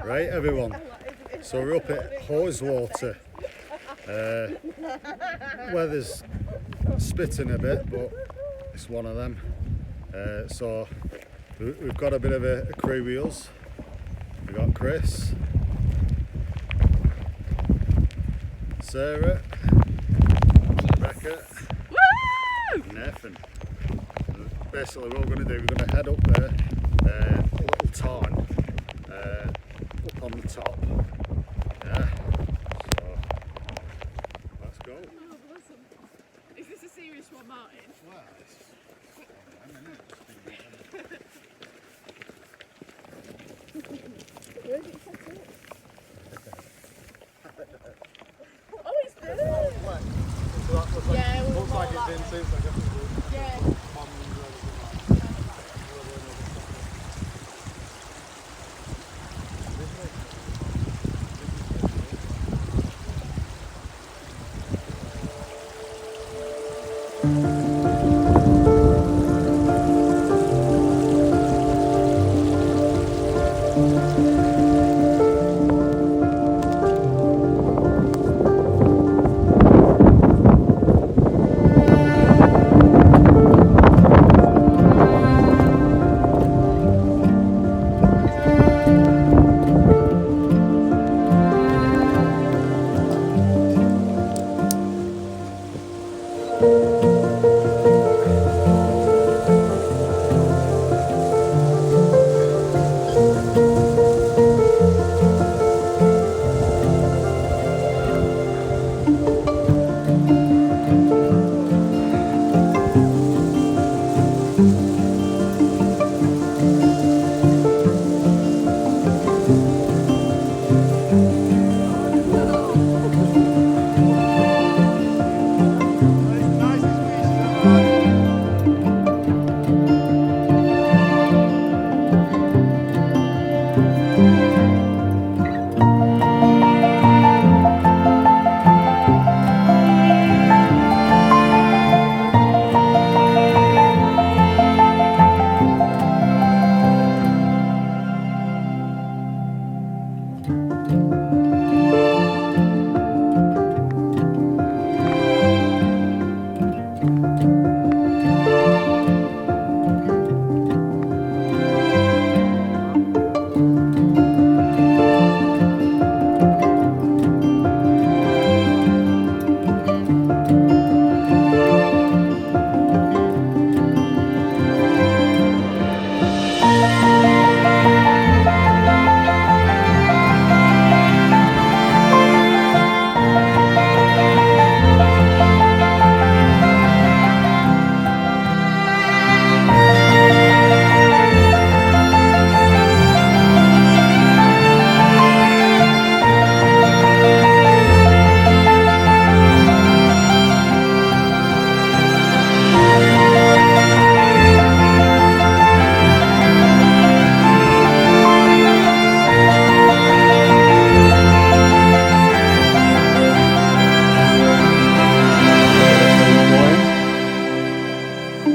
Right, everyone. So we're up at Haweswater. Weather's spitting a bit, but it's one of them. So we've got a bit of a crew with us. We've got Chris, Sarah, Rebecca, and Nathan. Basically what we're going to do, we're going to head up there, a little tarn, up on the top. Yeah, so let's go. Oh, awesome. Is this a serious one, Martin? Well, it's Where did it set up? Oh, it's there! Yeah, it looks like it's been since, I guess. Yeah.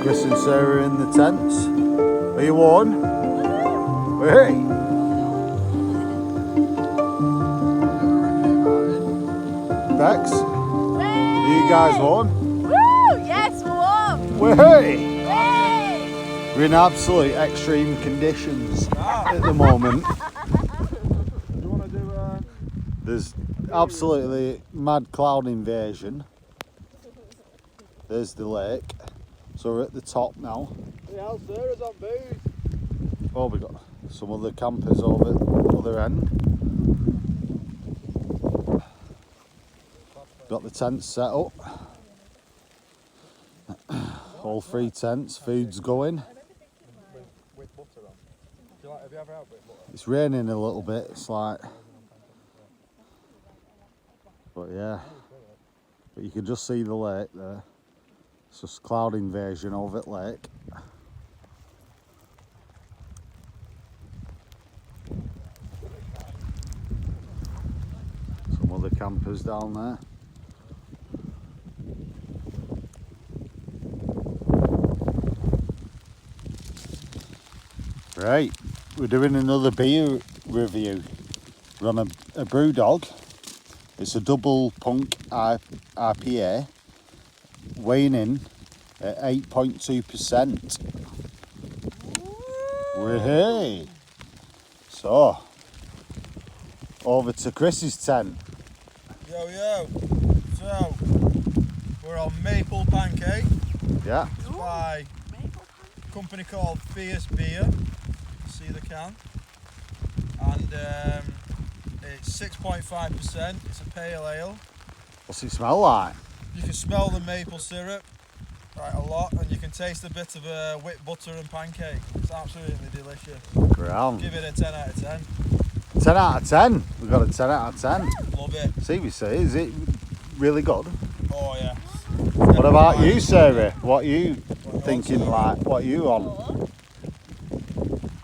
Chris and Sarah in the tents. Are you warm? Hey! Bex? Are you guys warm? Woo! Yes, warm! Hey! Hey! We're in absolute extreme conditions at the moment. There's absolutely mad cloud invasion. There's the lake. So we're at the top now. Yeah, Sarah's on booze. Oh, we've got some other campers over at the other end. Got the tents set up. All 3 tents, food's going. With butter on. Have you ever had with butter? It's raining a little bit, it's like... But yeah. But you can just see the lake there. It's just cloud invasion over at lake. Some other campers down there. Right, we're doing another beer review. We're on a brew dog. It's a double punk IPA, weighing in at 8.2%. Hey. So, over to Chris's tent. Yo. So, we're on Maple Pancake. Yeah. It's by a company called Fierce Beer. See the can. And it's 6.5%. It's a pale ale. What's it smell like? You can smell the maple syrup quite a lot, and you can taste a bit of whipped butter and pancake. It's absolutely delicious. Ground. Give it a 10 out of 10. 10 out of 10. We've got a 10 out of 10. Love it. See, we say, is it really good? Oh yeah. What about you, Sarah? What are you thinking like? What are you on?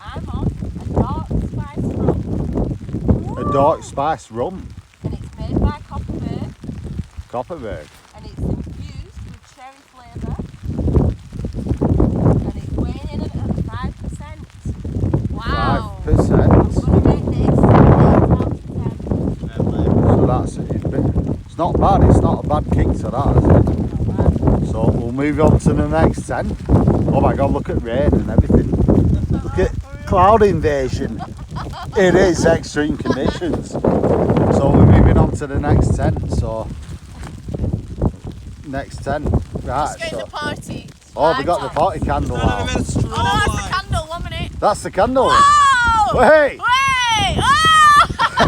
I'm on a dark spice rum. A dark spice rum. And it's made by Copperberg. and it's infused with cherry flavour. And it's weighing in at 5%. Wow. 5%. I'm going to rate this 8 out of 10. So that's it's not bad. It's not a bad kick to that, is it? Not bad. So we'll move on to the next 10. Oh my God! Look at rain and everything. Look at cloud invasion. It is extreme conditions. So we're moving on to the next 10. So next 10. Right. Let's go to the party. Oh, we got the party candle out. Oh no, that's the candle, 1 minute. That's the candle. Whoa! Wait! Wait! Oh!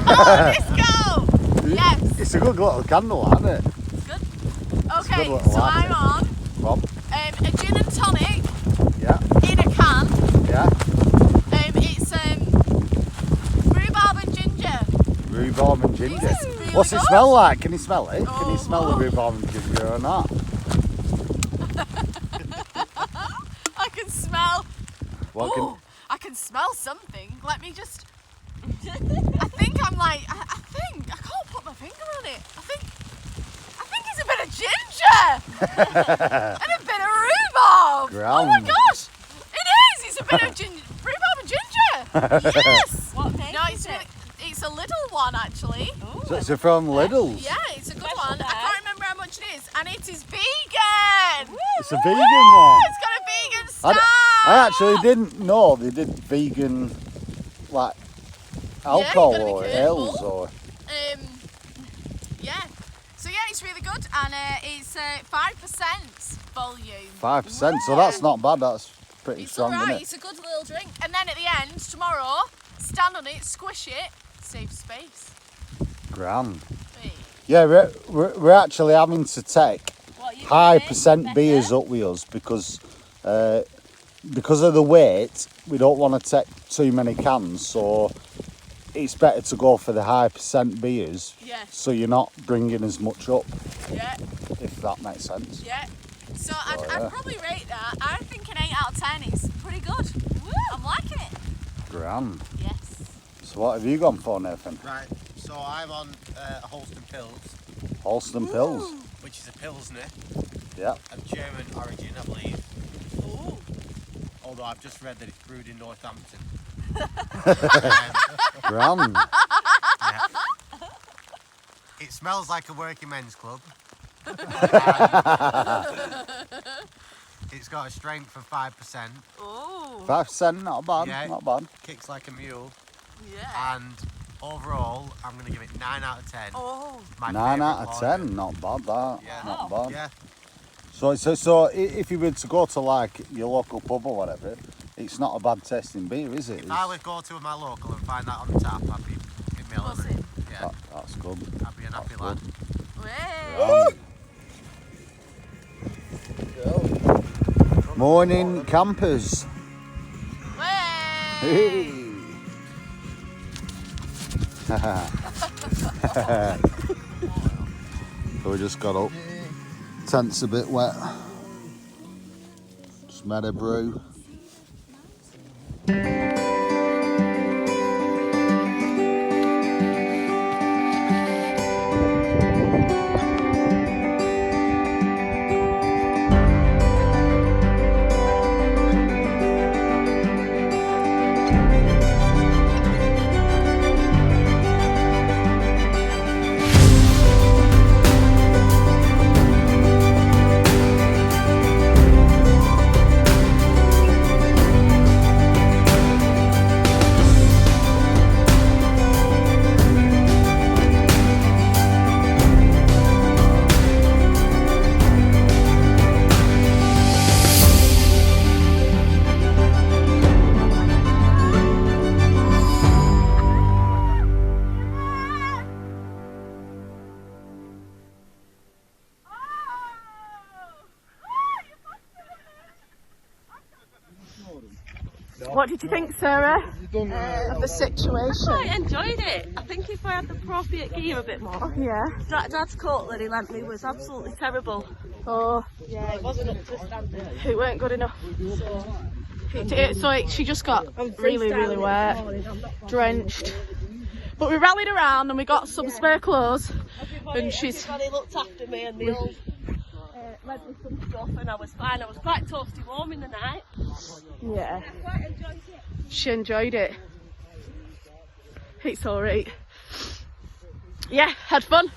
Let's go! Yes. It's a good little candle, isn't it? Good. It's a Okay, good little so light. I'm on Bob. a gin and tonic Yeah. in a can. Yeah. It's rhubarb and ginger. Rhubarb and ginger. This is really What's it good. smell like? Can you smell it? Can Oh. you smell the rhubarb and ginger or not? I can smell. What can, Ooh, I can smell something. Let me just. I think I'm like. I think I can't put my finger on it. I think it's a bit of ginger and a bit of rhubarb. Oh my Ground. gosh! It is. It's a bit of rhubarb and ginger. Yes. What name No, is it's it? really, it's a little one actually. so it's from Lidl's. Yeah, it's a good Special one. I there. can't remember how much it is, and it is vegan. It's a vegan one. It's got a vegan I, star. I actually didn't know they did vegan like alcohol gotta be or careful. ales or. Yeah. So yeah, it's really good, and it's 5% volume. 5%, so that's not bad. That's pretty It's strong, alright. isn't it? It's a good little drink, and then at the end tomorrow, stand on it, squish it, save space. Grand. Hey. Yeah, we're actually having to take What, you high think, percent Becca? beers up with us because of the weight. We don't want to take too many cans, so it's better to go for the high percent beers. Yeah. So you're not bringing as much up, Yeah. if that makes sense. Yeah. So yeah. I'd probably rate that. I think an 8 out of 10 is pretty good. I'm liking it. Grand. Yes. So what have you gone for, Nathan? Right, so I'm on Holston Pils, Holston Pills. which is a Pilsner Yeah. of German origin, I believe. Ooh. Although I've just read that it's brewed in Northampton. Grand. Yeah. It smells like a working men's club. It's got a strength of 5%, Ooh. 5%, not bad. Yeah. Not bad. kicks like a mule, Yeah. and overall, I'm going to give it 9 out of 10. Oh. My 9 favourite out of lager. 10. Not bad. That. Yeah. Not bad. Yeah, So if you were to go to like your local pub or whatever, it's not a bad tasting beer, is it? if I would go to my local and find that on the tap, I'd be milling Buzzing. it. Yeah, That's good. I'd be an happy That's lad. Way. Morning campers. Way. Hey. So we just got up. Tent's a bit wet. Just made a brew. What did you think, Sarah, of the situation? I enjoyed it. I think if I had the appropriate gear a bit more. Yeah. Dad's coat that he lent me was absolutely terrible. Oh, Yeah, it wasn't up to standard. it weren't good enough. So she just got really, really wet, drenched. But we rallied around and we got some spare clothes. Everybody looked after me and they all lent me some stuff and I was fine. I was quite toasty warm in the night. Yeah. I quite enjoyed it. She enjoyed it. It's alright. Yeah, had fun.